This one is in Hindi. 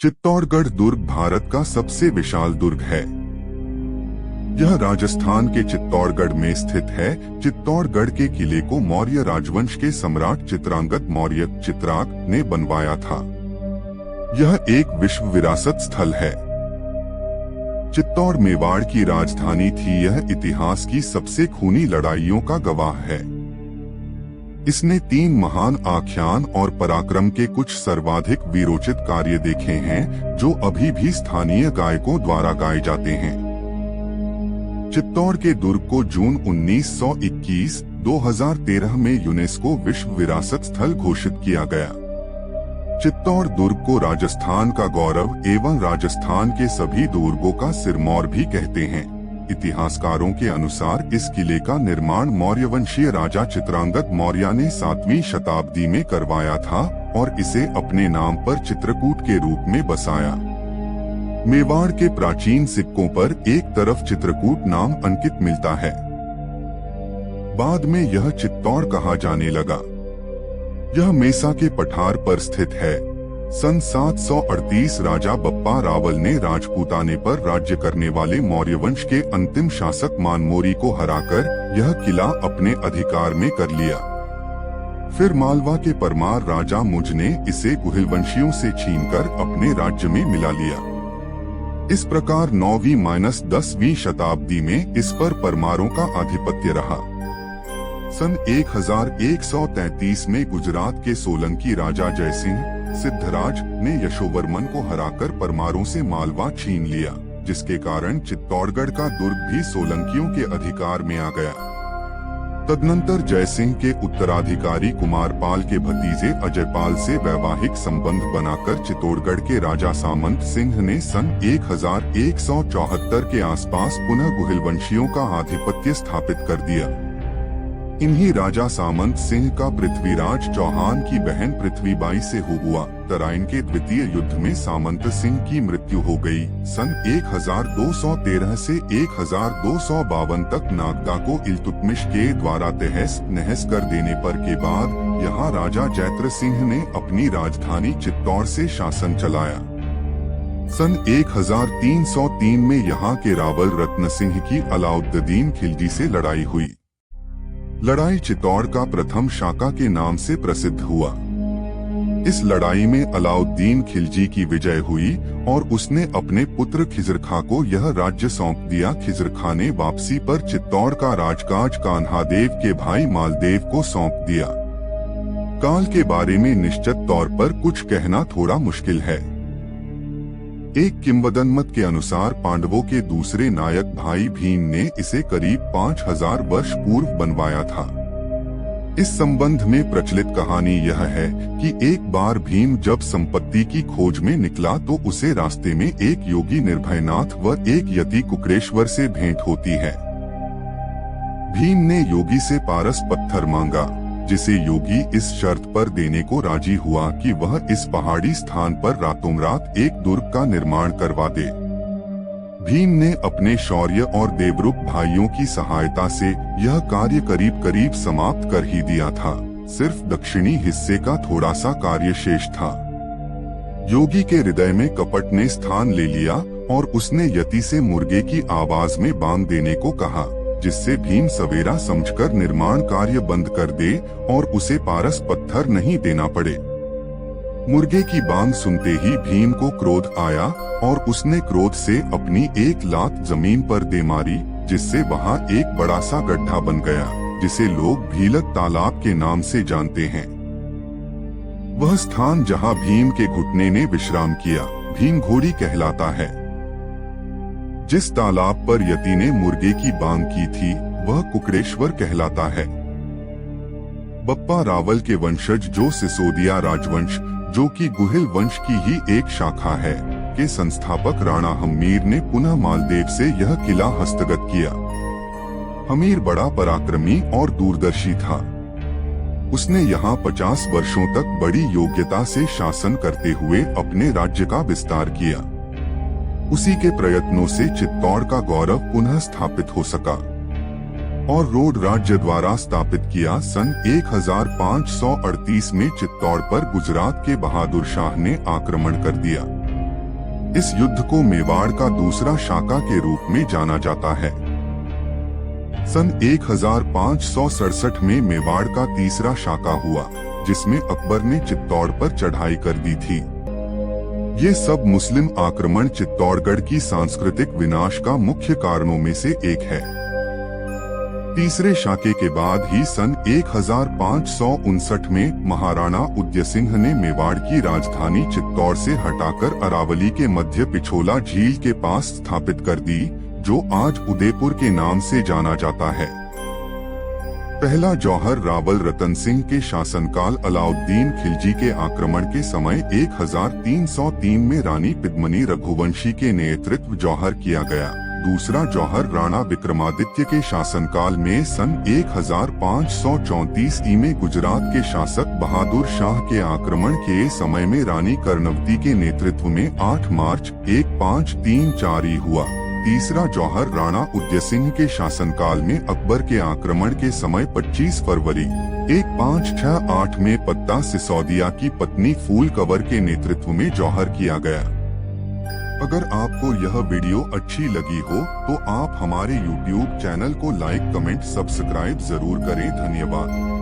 चित्तौड़गढ़ दुर्ग भारत का सबसे विशाल दुर्ग है। यह राजस्थान के चित्तौड़गढ़ में स्थित है। चित्तौड़गढ़ के किले को मौर्य राजवंश के सम्राट चित्रांगद मौर्य चित्रांग ने बनवाया था। यह एक विश्व विरासत स्थल है। चित्तौड़ मेवाड़ की राजधानी थी। यह इतिहास की सबसे खूनी लड़ाइयों का गवाह है। इसने 3 महान आख्यान और पराक्रम के कुछ सर्वाधिक वीरोचित कार्य देखे हैं, जो अभी भी स्थानीय गायकों द्वारा गाए जाते हैं। चित्तौड़ के दुर्ग को जून 1921, 2013 में यूनेस्को विश्व विरासत स्थल घोषित किया गया। चित्तौड़ दुर्ग को राजस्थान का गौरव एवं राजस्थान के सभी दुर्गों का सिरमौर भी कहते हैं। इतिहासकारों के अनुसार इस किले का निर्माण मौर्यवंशीय राजा चित्रांगद मौर्य ने 7वीं शताब्दी में करवाया था और इसे अपने नाम पर चित्रकूट के रूप में बसाया। मेवाड़ के प्राचीन सिक्कों पर एक तरफ चित्रकूट नाम अंकित मिलता है। बाद में यह चित्तौड़ कहा जाने लगा। यह मेसा के पठार पर स्थित है। सन 738 राजा बप्पा रावल ने राजपूताने पर राज्य करने वाले मौर्य वंश के अंतिम शासक मानमोरी को हराकर यह किला अपने अधिकार में कर लिया। फिर मालवा के परमार राजा मुझ ने इसे गुहिलवंशियों से छीनकर अपने राज्य में मिला लिया। इस प्रकार 9वीं-10वीं शताब्दी में इस पर परमारों का आधिपत्य रहा। सन 1133 में गुजरात के सोलंकी राजा जयसिंह सिद्धराज ने यशोवर्मन को हराकर परमारों से मालवा छीन लिया, जिसके कारण चित्तौड़गढ़ का दुर्ग भी सोलंकियों के अधिकार में आ गया। तदनंतर जयसिंह के उत्तराधिकारी कुमारपाल के भतीजे अजयपाल से वैवाहिक संबंध बनाकर चित्तौड़गढ़ के राजा सामंत सिंह ने सन 1174 के आसपास पुनः गुहिलवंशियों का आधिपत्य स्थापित कर दिया। इन्हीं राजा सामंत सिंह का पृथ्वीराज चौहान की बहन पृथ्वीबाई से हुआ। तराइन के द्वितीय युद्ध में सामंत सिंह की मृत्यु हो गई। सन 1213 से 1252 तक नागदा को इल्तुतमिश के द्वारा तहस नहस कर देने पर के बाद यहाँ राजा जैत्र सिंह ने अपनी राजधानी चित्तौड़ से शासन चलाया। सन 1303 में यहाँ के रावल रत्न सिंह की अलाउद्दीन खिलजी से लड़ाई हुई। लड़ाई चित्तौड़ का प्रथम शाका के नाम से प्रसिद्ध हुआ। इस लड़ाई में अलाउद्दीन खिलजी की विजय हुई और उसने अपने पुत्र खिजर खां को यह राज्य सौंप दिया। खिजर खां ने वापसी पर चित्तौड़ का राजकाज कान्हादेव के भाई मालदेव को सौंप दिया। काल के बारे में निश्चित तौर पर कुछ कहना थोड़ा मुश्किल है। एक किंवदंत के अनुसार पांडवों के दूसरे नायक भाई भीम ने इसे करीब 5000 वर्ष पूर्व बनवाया था। इस संबंध में प्रचलित कहानी यह है कि एक बार भीम जब संपत्ति की खोज में निकला तो उसे रास्ते में एक योगी निर्भयनाथ व एक यति कुकड़ेश्वर से भेंट होती है। भीम ने योगी से पारस पत्थर मांगा, जिसे योगी इस शर्त पर देने को राजी हुआ कि वह इस पहाड़ी स्थान पर रातों रात एक दुर्ग का निर्माण करवा दे। भीम ने अपने शौर्य और देवरूप भाइयों की सहायता से यह कार्य करीब करीब समाप्त कर ही दिया था। सिर्फ दक्षिणी हिस्से का थोड़ा सा कार्य शेष था। योगी के हृदय में कपट ने स्थान ले लिया और उसने यति से मुर्गे की आवाज में बांग देने को कहा, जिससे भीम सवेरा समझकर निर्माण कार्य बंद कर दे और उसे पारस पत्थर नहीं देना पड़े। मुर्गे की बांग सुनते ही भीम को क्रोध आया और उसने क्रोध से अपनी एक लात जमीन पर दे मारी, जिससे वहां एक बड़ा सा गड्ढा बन गया, जिसे लोग भीलक तालाब के नाम से जानते हैं। वह स्थान जहां भीम के घुटने ने विश्राम किया भीम घोड़ी कहलाता है। जिस तालाब पर यति ने मुर्गे की बांग की थी वह कुकड़ेश्वर कहलाता है। बप्पा रावल के वंशज जो सिसोदिया राजवंश, जो कि गुहिल वंश की ही एक शाखा है, के संस्थापक राणा हमीर ने पुनः मालदेव से यह किला हस्तगत किया। हमीर बड़ा पराक्रमी और दूरदर्शी था। उसने यहाँ 50 वर्षों तक बड़ी योग्यता से शासन करते हुए अपने राज्य का विस्तार किया। उसी के प्रयत्नों से चित्तौड़ का गौरव पुनः स्थापित हो सका और रोड राज्य द्वारा स्थापित किया। सन 1538 में चित्तौड़ पर गुजरात के बहादुर शाह ने आक्रमण कर दिया। इस युद्ध को मेवाड़ का दूसरा शाका के रूप में जाना जाता है। सन 1567 में मेवाड़ का तीसरा शाका हुआ, जिसमें अकबर ने चित्तौड़ पर चढ़ाई कर दी थी। ये सब मुस्लिम आक्रमण चित्तौड़गढ़ की सांस्कृतिक विनाश का मुख्य कारणों में से एक है। तीसरे शाके के बाद ही सन 1559 में महाराणा उदयसिंह ने मेवाड़ की राजधानी चित्तौड़ से हटाकर अरावली के मध्य पिछोला झील के पास स्थापित कर दी, जो आज उदयपुर के नाम से जाना जाता है। पहला जौहर रावल रतन सिंह के शासनकाल अलाउद्दीन खिलजी के आक्रमण के समय 1303 में रानी पद्मिनी रघुवंशी के नेतृत्व जौहर किया गया। दूसरा जौहर राणा विक्रमादित्य के शासनकाल में सन 1534 में गुजरात के शासक बहादुर शाह के आक्रमण के समय में रानी कर्णवती के नेतृत्व में 8 मार्च 1534 हुआ। तीसरा जौहर राणा उदयसिंह के शासनकाल में अकबर के आक्रमण के समय 25 फरवरी 1568 में पत्ता सिसोदिया की पत्नी फूल कंवर के नेतृत्व में जौहर किया गया। अगर आपको यह वीडियो अच्छी लगी हो तो आप हमारे YouTube चैनल को लाइक, कमेंट, सब्सक्राइब जरूर करें। धन्यवाद।